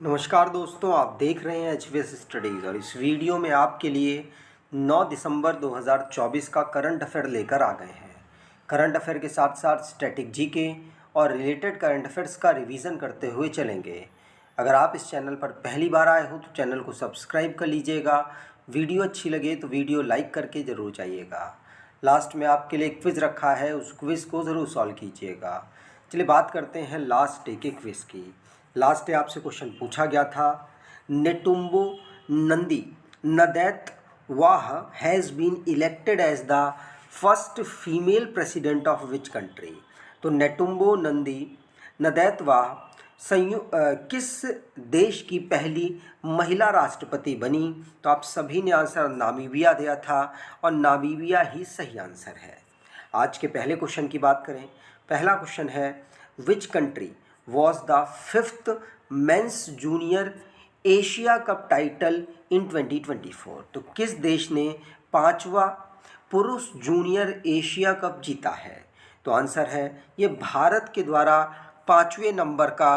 नमस्कार दोस्तों, आप देख रहे हैं एचवीएस स्टडीज़ और इस वीडियो में आपके लिए 9 दिसंबर 2024 का करंट अफेयर लेकर आ गए हैं। करंट अफेयर के साथ साथ स्टैटिक जीके और रिलेटेड करंट अफेयर्स का रिवीजन करते हुए चलेंगे। अगर आप इस चैनल पर पहली बार आए हो तो चैनल को सब्सक्राइब कर लीजिएगा। वीडियो अच्छी लगे तो वीडियो लाइक करके ज़रूर जाइएगा। लास्ट में आपके लिए क्विज़ रखा है, उस क्विज़ को ज़रूर सॉल्व कीजिएगा। चलिए बात करते हैं लास्ट डे के क्विज़ की। लास्ट डे आपसे क्वेश्चन पूछा गया था, Netumbo Nandi Ndaitwah has been elected as the first female president of which country. तो नेटुम्बो नंदी नदैतवाह किस देश की पहली महिला राष्ट्रपति बनी। तो आप सभी ने आंसर नामीबिया दिया था और नामीबिया ही सही आंसर है। आज के पहले क्वेश्चन की बात करें। पहला क्वेश्चन है, which country was the fifth men's junior Asia cup title in 2024। तो किस देश ने पांचवा पुरुष जूनियर एशिया कप जीता है। तो आंसर है ये भारत के द्वारा पाँचवें नंबर का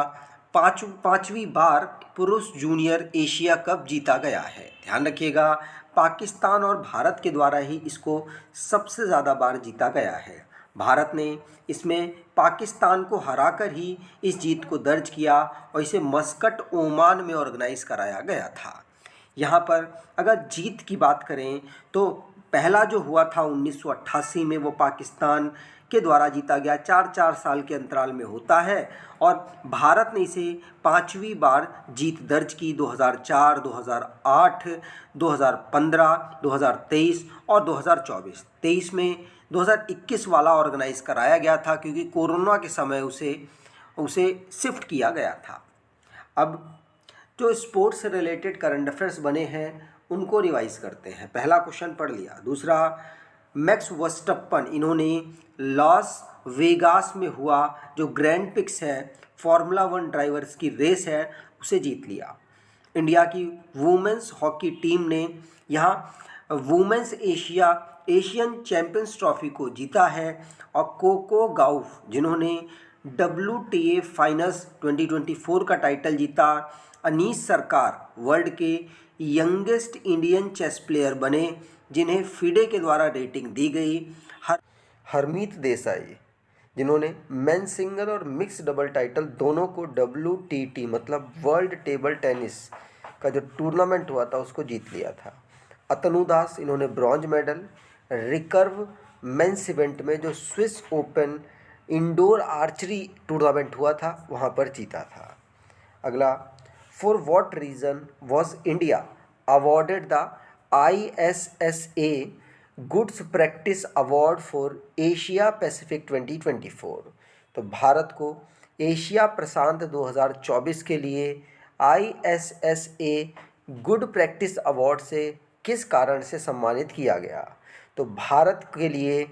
पाँचवीं बार पुरुष जूनियर एशिया कप जीता गया है। ध्यान रखिएगा, पाकिस्तान और भारत के द्वारा ही इसको सबसे ज़्यादा बार जीता गया है। भारत ने इसमें पाकिस्तान को हराकर ही इस जीत को दर्ज किया और इसे मस्कट ओमान में ऑर्गेनाइज कराया गया था। यहाँ पर अगर जीत की बात करें तो पहला जो हुआ था 1988 में, वो पाकिस्तान के द्वारा जीता गया। 4-4 साल के अंतराल में होता है और भारत ने इसे पांचवी बार जीत दर्ज की। 2004, 2008, 2015, 2023 और 2024। 23 में 2021 वाला ऑर्गेनाइज कराया गया था क्योंकि कोरोना के समय उसे शिफ्ट किया गया था। अब जो स्पोर्ट्स से रिलेटेड करंट अफेयर्स बने हैं उनको रिवाइज करते हैं। पहला क्वेश्चन पढ़ लिया। दूसरा, मैक्स वर्स्टप्पन, इन्होंने लॉस वेगास में हुआ जो ग्रैंड पिक्स है, फार्मूला 1 ड्राइवर्स की रेस है, उसे जीत लिया। इंडिया की वुमेंस हॉकी टीम ने यहाँ वुमेंस एशियन चैंपियंस ट्रॉफी को जीता है। और कोको गाउफ, जिन्होंने WTA फाइनल्स 2024 का टाइटल जीता। अनीस सरकार वर्ल्ड के यंगेस्ट इंडियन चेस प्लेयर बने जिन्हें फिडे के द्वारा रेटिंग दी गई। हरमीत देसाई, जिन्होंने मेन सिंगल और मिक्स डबल टाइटल दोनों को WTT मतलब वर्ल्ड टेबल टेनिस का जो टूर्नामेंट हुआ था उसको जीत लिया था। अतनु दास, इन्होंने bronze medal recurve mains event में जो Swiss open indoor archery tournament हुआ था वहाँ पर जीता था। अगला, for what reason was India awarded the ISSA goods practice award for Asia Pacific 2024। तो भारत को एशिया प्रशांत 2024 के लिए ISSA गुड प्रैक्टिस अवार्ड से किस कारण से सम्मानित किया गया। तो भारत के लिए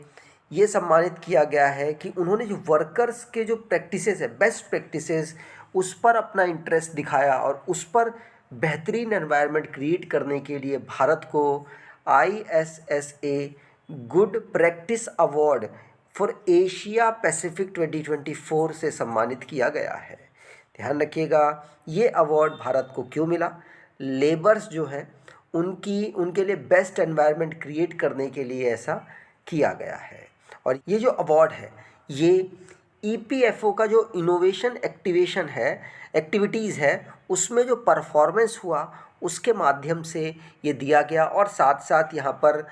ये सम्मानित किया गया है कि उन्होंने जो वर्कर्स के जो प्रैक्टिसेस है, बेस्ट प्रैक्टिसेस, उस पर अपना इंटरेस्ट दिखाया और उस पर बेहतरीन एनवायरनमेंट क्रिएट करने के लिए भारत को ISSA good practice award for Asia Pacific 2024 से सम्मानित किया गया है। ध्यान रखिएगा, ये अवार्ड भारत को क्यों मिला। लेबर्स जो हैं उनके लिए बेस्ट एनवायरनमेंट क्रिएट करने के लिए ऐसा किया गया है। और ये जो अवार्ड है ये EPFO का जो इनोवेशन एक्टिविटीज़ है उसमें जो परफॉर्मेंस हुआ उसके माध्यम से ये दिया गया। और साथ साथ यहाँ पर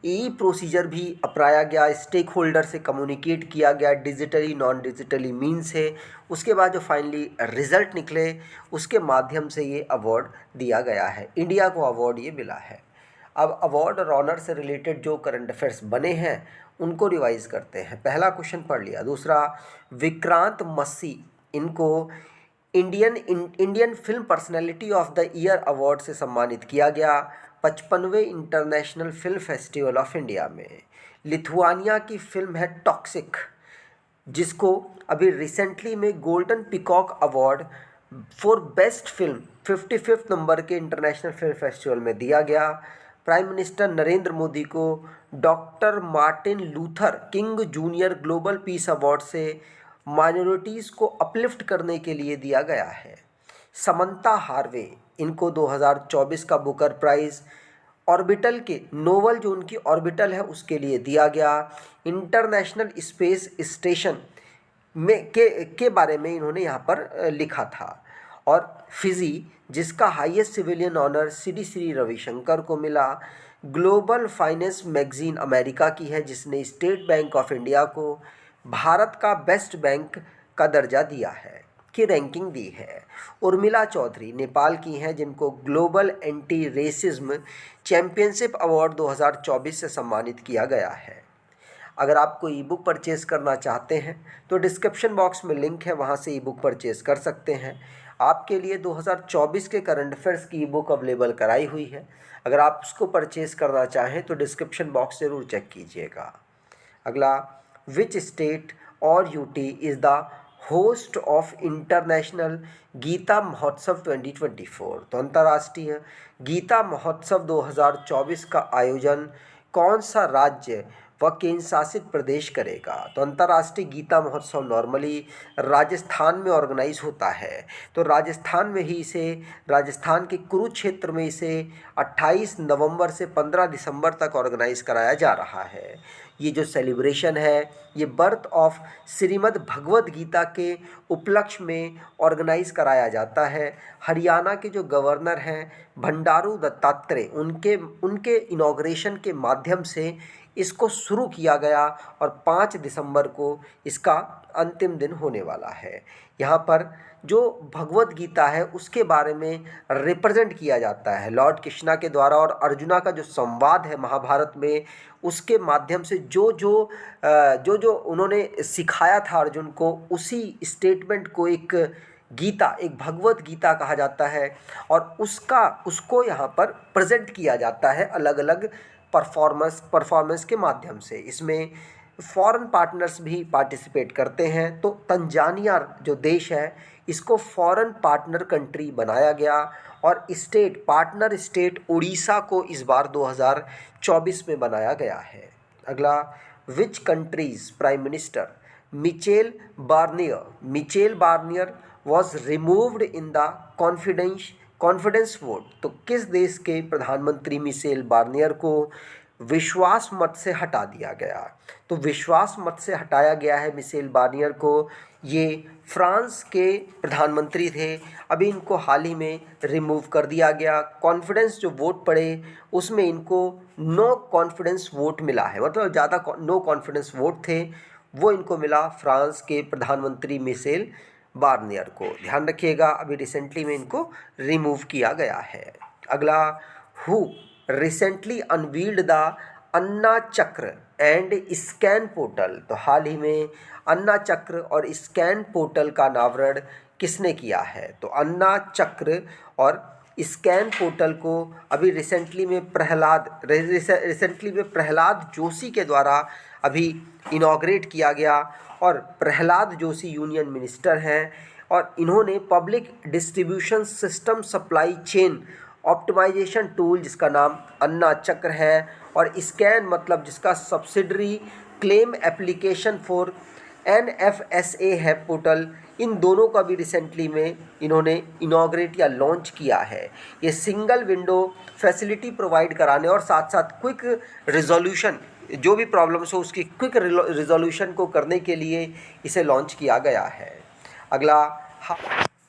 ई प्रोसीजर भी अपनाया गया, स्टेक होल्डर से कम्युनिकेट किया गया डिजिटली नॉन डिजिटली मीन से। उसके बाद जो फाइनली रिज़ल्ट निकले उसके माध्यम से ये अवार्ड दिया गया है। इंडिया को अवार्ड ये मिला है। अब अवार्ड और ऑनर से रिलेटेड जो करंट अफेयर्स बने हैं उनको रिवाइज करते हैं। पहला क्वेश्चन पढ़ लिया। दूसरा, विक्रांत मस्सी, इनको Indian film personality of the year award से सम्मानित किया गया 55वें international film festival of India में। लिथुआनिया की फिल्म है टॉक्सिक, जिसको अभी रिसेंटली में golden peacock award for best film 55th number के इंटरनेशनल फिल्म फेस्टिवल में दिया गया। प्राइम मिनिस्टर नरेंद्र मोदी को doctor Martin Luther King junior global peace award से माइनॉरिटीज़ को अपलिफ्ट करने के लिए दिया गया है। समंता हार्वे, इनको 2024 का बुकर प्राइज़। ऑर्बिटल के नोवल जो उनकी ऑर्बिटल है उसके लिए दिया गया। इंटरनेशनल स्पेस स्टेशन में के बारे में इन्होंने यहाँ पर लिखा था। और फिजी, जिसका highest civilian honour Shri Ravishankar को मिला। ग्लोबल फाइनेंस मैगजीन अमेरिका की है, जिसने स्टेट बैंक ऑफ इंडिया को भारत का बेस्ट बैंक का दर्जा दिया है, की रैंकिंग दी है। उर्मिला चौधरी नेपाल की हैं, जिनको global anti racism championship award 2024 से सम्मानित किया गया है। अगर आप कोई ई बुक परचेज़ करना चाहते हैं तो डिस्क्रिप्शन बॉक्स में लिंक है, वहाँ से ई बुक परचेज़ कर सकते हैं। आपके लिए 2024 के करंट अफेयर्स की ई बुक अवेलेबल कराई हुई है। अगर आप उसको परचेज़ करना चाहें तो डिस्क्रिप्शन बॉक्स ज़रूर चेक कीजिएगा। अगला, विच स्टेट और UT is the host of international Gita Mahotsav 2024। तो अंतर्राष्ट्रीय गीता महोत्सव 2024 का आयोजन कौन सा राज्य व केंद्र शासित प्रदेश करेगा? तो अंतर्राष्ट्रीय गीता महोत्सव नॉर्मली राजस्थान में ऑर्गेनाइज होता है। तो राजस्थान में ही इसे, राजस्थान के कुरुक्षेत्र में इसे 28 नवंबर से 15 दिसंबर तक ऑर्गेनाइज कराया जा रहा है। ये जो सेलिब्रेशन है ये बर्थ ऑफ श्रीमद् भगवद गीता के उपलक्ष्य में ऑर्गेनाइज कराया जाता है। हरियाणा के जो गवर्नर हैं बंडारू दत्तात्रेय, उनके इनॉग्रेशन के माध्यम से इसको शुरू किया गया और 5 दिसंबर को इसका अंतिम दिन होने वाला है। यहाँ पर जो भगवद गीता है उसके बारे में रिप्रेजेंट किया जाता है लॉर्ड कृष्णा के द्वारा, और अर्जुना का जो संवाद है महाभारत में उसके माध्यम से जो जो उन्होंने सिखाया था अर्जुन को, उसी स्टेटमेंट को एक गीता, एक भगवद गीता कहा जाता है। और उसको यहाँ पर प्रेजेंट किया जाता है अलग अलग परफॉर्मेंस के माध्यम से। इसमें फॉरेन पार्टनर्स भी पार्टिसिपेट करते हैं। तो तंजानिया जो देश है इसको फॉरेन पार्टनर कंट्री बनाया गया, और पार्टनर स्टेट उड़ीसा को इस बार 2024 में बनाया गया है। अगला, which countries prime minister Mitchell Barnier was removed in the confidence vote. तो किस देश के प्रधानमंत्री मिशेल बार्नियर को विश्वास मत से हटा दिया गया? तो विश्वास मत से हटाया गया है मिशेल बार्नियर को। ये फ्रांस के प्रधानमंत्री थे, अभी इनको हाल ही में रिमूव कर दिया गया। कॉन्फिडेंस जो वोट पड़े उसमें इनको नो कॉन्फिडेंस वोट मिला है, मतलब ज़्यादा नो कॉन्फिडेंस वोट थे, वो इनको मिला फ्रांस के प्रधानमंत्री मिशेल बार्नियर को। ध्यान रखिएगा, अभी रिसेंटली में इनको रिमूव किया गया है। अगला, हु रिसेंटली अनवील्ड द अन्ना चक्र एंड स्कैन पोर्टल। तो हाल ही में अन्ना चक्र और स्कैन पोर्टल का अनावरण किसने किया है? तो अन्ना चक्र और स्कैन पोर्टल को अभी रिसेंटली में प्रहलाद जोशी के द्वारा अभी इनॉग्रेट किया गया। और प्रहलाद जोशी यूनियन मिनिस्टर हैं, और इन्होंने public distribution system supply chain optimisation tool, जिसका नाम अन्ना चक्र है, और स्कैन मतलब जिसका subsidiary claim application for NFSA है पोर्टल, इन दोनों का भी रिसेंटली में इन्होंने इनॉग्रेट या लॉन्च किया है। ये सिंगल विंडो फैसिलिटी प्रोवाइड कराने और साथ साथ क्विक रिजोल्यूशन, जो भी प्रॉब्लम्स हो उसकी क्विक रिजोल्यूशन को करने के लिए इसे लॉन्च किया गया है। अगला,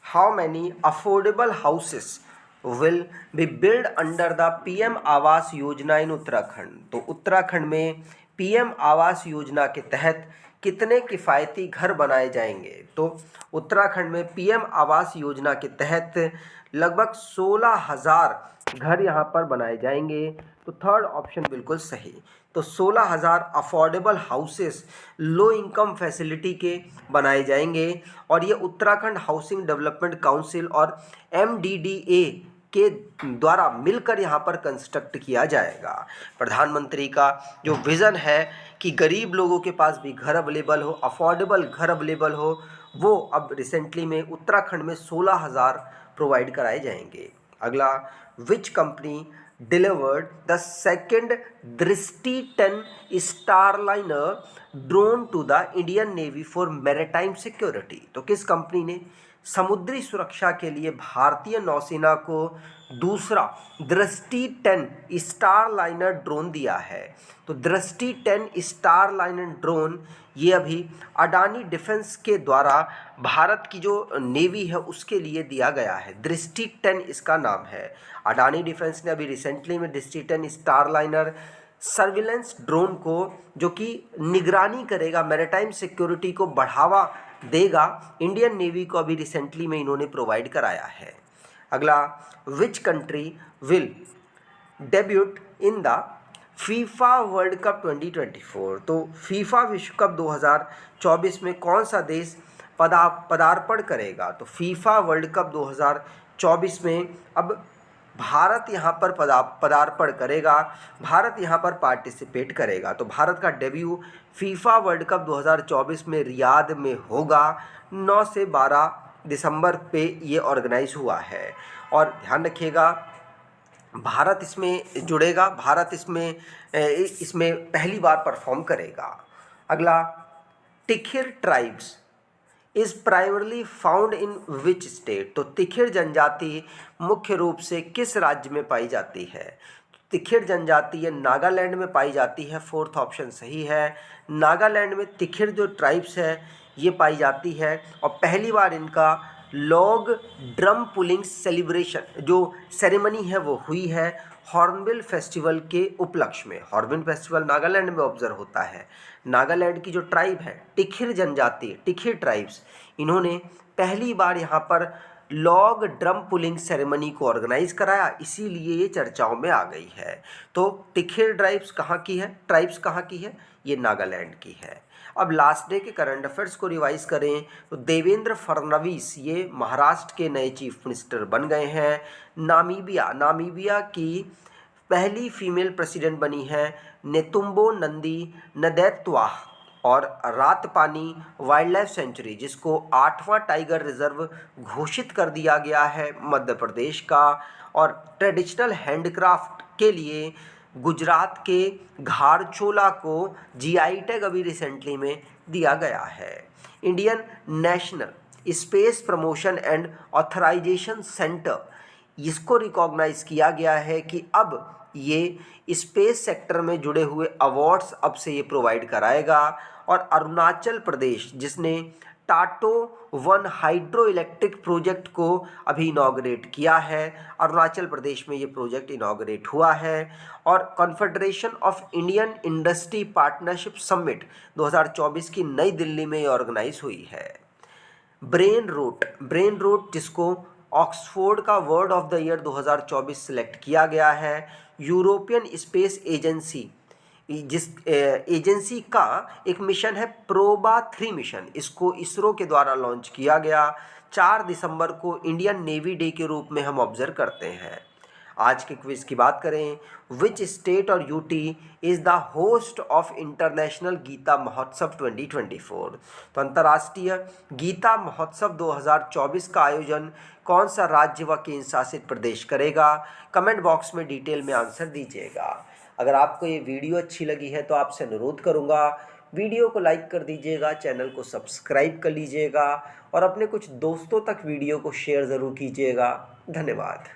how many affordable houses will be build under the PM Awas Yojana इन उत्तराखंड। तो उत्तराखंड में PM आवास योजना के तहत कितने किफ़ायती घर बनाए जाएंगे? तो उत्तराखंड में PM आवास योजना के तहत लगभग 16,000 घर यहाँ पर बनाए जाएंगे। तो थर्ड ऑप्शन बिल्कुल सही। तो 16,000 affordable houses low income facility के बनाए जाएंगे, और ये उत्तराखंड हाउसिंग डेवलपमेंट काउंसिल और MDDA के द्वारा मिलकर यहाँ पर कंस्ट्रक्ट किया जाएगा। प्रधानमंत्री का जो विज़न है कि गरीब लोगों के पास भी घर अवेलेबल हो, अफोर्डेबल घर अवेलेबल हो, वो अब रिसेंटली में उत्तराखंड में 16,000 प्रोवाइड कराए जाएंगे। अगला, which company delivered the second Drishti 10 starliner drone to the Indian navy for maritime security. तो किस कंपनी ने समुद्री सुरक्षा के लिए भारतीय नौसेना को दूसरा दृष्टि 10 स्टारलाइनर ड्रोन दिया है। तो दृष्टि 10 स्टारलाइनर ड्रोन ये अभी अडानी डिफेंस के द्वारा भारत की जो नेवी है उसके लिए दिया गया है। दृष्टि 10 इसका नाम है। अडानी डिफेंस ने अभी रिसेंटली में दृष्टि 10 स्टारलाइनर सर्विलेंस ड्रोन को, जो कि निगरानी करेगा, मैरीटाइम सिक्योरिटी को बढ़ावा देगा, इंडियन नेवी को अभी रिसेंटली में इन्होंने प्रोवाइड कराया है। अगला, which country will debut in the FIFA world cup 2024। तो फीफा विश्व कप 2024 में कौन सा देश पदार्पण करेगा? तो फीफा वर्ल्ड कप 2024 में अब भारत यहाँ पर पदार्पण करेगा, भारत यहाँ पर पार्टिसिपेट करेगा। तो भारत का डेब्यू फीफा वर्ल्ड कप 2024 में रियाद में होगा। 9 से 12 दिसंबर पे ये ऑर्गेनाइज हुआ है। और ध्यान रखिएगा, भारत इसमें जुड़ेगा, भारत इसमें पहली बार परफॉर्म करेगा। अगला, Tikhir tribes is primarily found in which state. तो तिखिर जनजाति मुख्य रूप से किस राज्य में पाई जाती है? तिखिर जनजाति ये नागालैंड में पाई जाती है। फोर्थ ऑप्शन सही है। नागालैंड में तिखिर जो ट्राइब्स है ये पाई जाती है। और पहली बार इनका लॉग ड्रम पुलिंग सेलिब्रेशन जो सेरेमनी है वो हुई है हॉर्नबिल फेस्टिवल के उपलक्ष्य में। हॉर्नबिल फेस्टिवल नागालैंड में ऑब्जर्व होता है। नागालैंड की जो ट्राइब है तिखिर जनजाति, तिखिर ट्राइब्स, इन्होंने पहली बार यहाँ पर लॉग ड्रम पुलिंग सेरेमनी को ऑर्गेनाइज कराया, इसीलिए ये चर्चाओं में आ गई है। तो तिखिर ट्राइब्स कहाँ की है? ये नागालैंड की है। अब लास्ट डे के करंट अफेयर्स को रिवाइज करें तो देवेंद्र फडणवीस ये महाराष्ट्र के नए चीफ मिनिस्टर बन गए हैं। नामीबिया की पहली फीमेल प्रेसिडेंट बनी है नेतुम्बो नंदी नदैत्वाह। और रातपानी वाइल्ड लाइफ सेंचुरी, जिसको 8वां टाइगर रिजर्व घोषित कर दिया गया है मध्य प्रदेश का। और ट्रेडिशनल हैंडक्राफ्ट के लिए गुजरात के घारचोला को जीआई टैग अभी रिसेंटली में दिया गया है। Indian national space promotion and authorisation centre, इसको रिकॉग्नाइज किया गया है कि अब ये स्पेस सेक्टर में जुड़े हुए अवार्ड्स अब से ये प्रोवाइड कराएगा। और अरुणाचल प्रदेश, जिसने टाटो 1 हाइड्रो इलेक्ट्रिक प्रोजेक्ट को अभी इनॉग्रेट किया है, अरुणाचल प्रदेश में ये प्रोजेक्ट इनॉग्रेट हुआ है। और confederation of Indian industry partnership summit 2024 की नई दिल्ली में ऑर्गेनाइज हुई है। ब्रेन रूट जिसको ऑक्सफोर्ड का word of the year 2024 select किया गया है। यूरोपियन स्पेस एजेंसी, जिस एजेंसी का एक मिशन है प्रोबा 3 मिशन, इसको इसरो के द्वारा लॉन्च किया गया। 4 दिसंबर को इंडियन नेवी डे के रूप में हम ऑब्जर्व करते हैं। आज के क्विज की बात करें, विच स्टेट और UT is the host of international Gita Mahotsav 2024। तो अंतर्राष्ट्रीय गीता महोत्सव 2024 का आयोजन कौन सा राज्य व केंद्र शासित प्रदेश करेगा? कमेंट बॉक्स में डिटेल में आंसर दीजिएगा। अगर आपको ये वीडियो अच्छी लगी है तो आपसे अनुरोध करूँगा, वीडियो को लाइक कर दीजिएगा, चैनल को सब्सक्राइब कर लीजिएगा और अपने कुछ दोस्तों तक वीडियो को शेयर ज़रूर कीजिएगा। धन्यवाद।